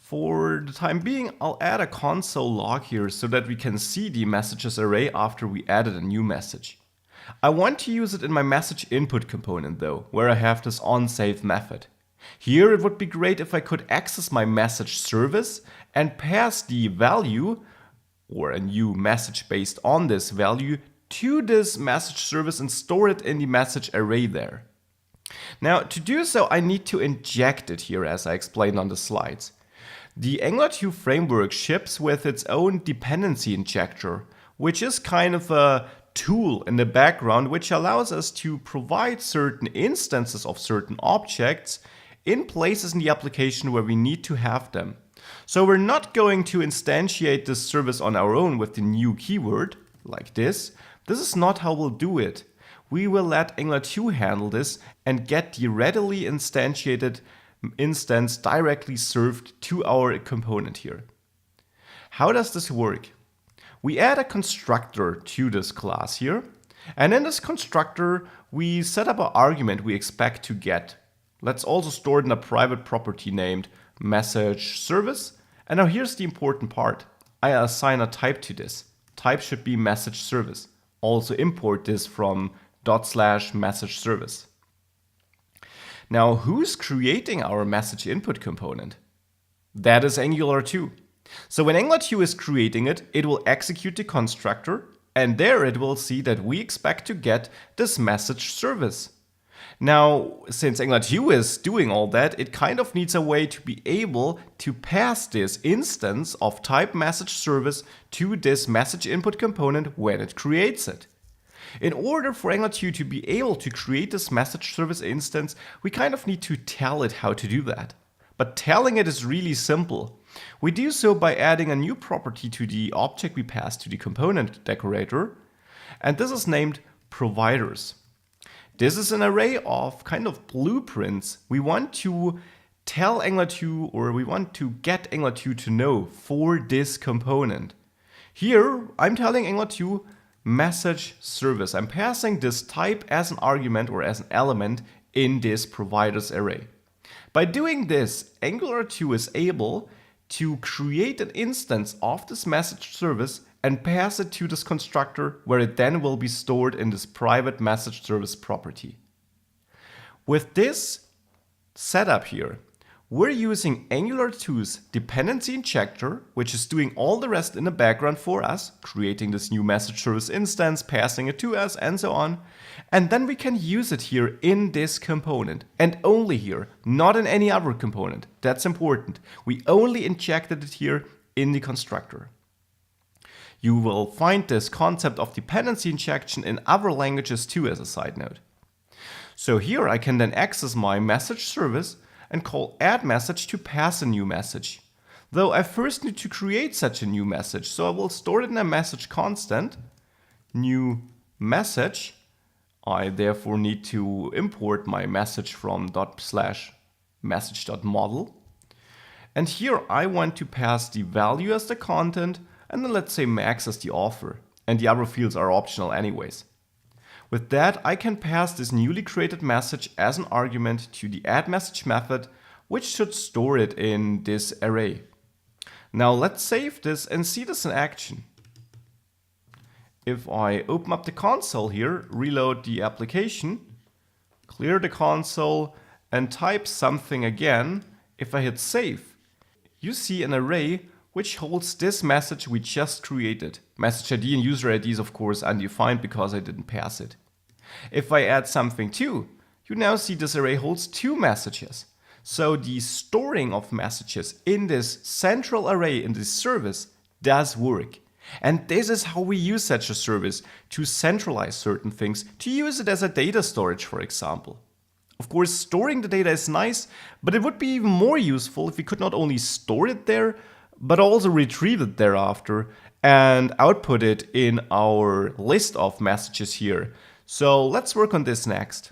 For the time being, I'll add a console log here so that we can see the messages array after we added a new message. I want to use it in my message input component though, where I have this onSave method. Here it would be great if I could access my message service and pass the value or a new message based on this value to this message service and store it in the message array there. Now to do so, I need to inject it here as I explained on the slides. The Angular 2 framework ships with its own dependency injector, which is kind of a tool in the background which allows us to provide certain instances of certain objects in places in the application where we need to have them. So we're not going to instantiate this service on our own with the new keyword, like this. This is not how we'll do it. We will let Angular 2 handle this and get the readily instantiated instance directly served to our component here. How does this work? We add a constructor to this class here, and in this constructor we set up an argument we expect to get. Let's also store it in a private property named message service. And now here's the important part. I assign a type to this. Type should be message service. Also import this from /message service. Now, who's creating our message input component? That is Angular 2. So when Angular 2 is creating it, it will execute the constructor, and there it will see that we expect to get this message service. Now, since Angular 2 is doing all that, it kind of needs a way to be able to pass this instance of type message service to this message input component when it creates it. In order for Angular 2 to be able to create this message service instance, we kind of need to tell it how to do that. But telling it is really simple. We do so by adding a new property to the object we pass to the component decorator, and this is named providers. This is an array of kind of blueprints we want to tell Angular 2, or we want to get Angular 2 to know for this component. Here, I'm telling Angular 2 message service. I'm passing this type as an argument or as an element in this providers array. By doing this, Angular 2 is able to create an instance of this message service and pass it to this constructor, where it then will be stored in this private message service property. With this setup here, we're using Angular 2's dependency injector, which is doing all the rest in the background for us, creating this new message service instance, passing it to us, and so on. And then we can use it here in this component, and only here, not in any other component. That's important. We only injected it here in the constructor. You will find this concept of dependency injection in other languages too, as a side note. So here I can then access my message service and call addMessage to pass a new message. Though I first need to create such a new message, so I will store it in a message constant, new message. I therefore need to import my message from /message.model. And here I want to pass the value as the content, and then let's say max as the author, and the other fields are optional anyways. With that, I can pass this newly created message as an argument to the addMessage method, which should store it in this array. Now let's save this and see this in action. If I open up the console here, reload the application, clear the console, and type something again, if I hit save, you see an array which holds this message we just created. Message ID and user ID is of course undefined because I didn't pass it. If I add something too, you now see this array holds two messages. So the storing of messages in this central array in this service does work. And this is how we use such a service to centralize certain things, to use it as a data storage, for example. Of course, storing the data is nice, but it would be even more useful if we could not only store it there, but also retrieve it thereafter and output it in our list of messages here. So let's work on this next.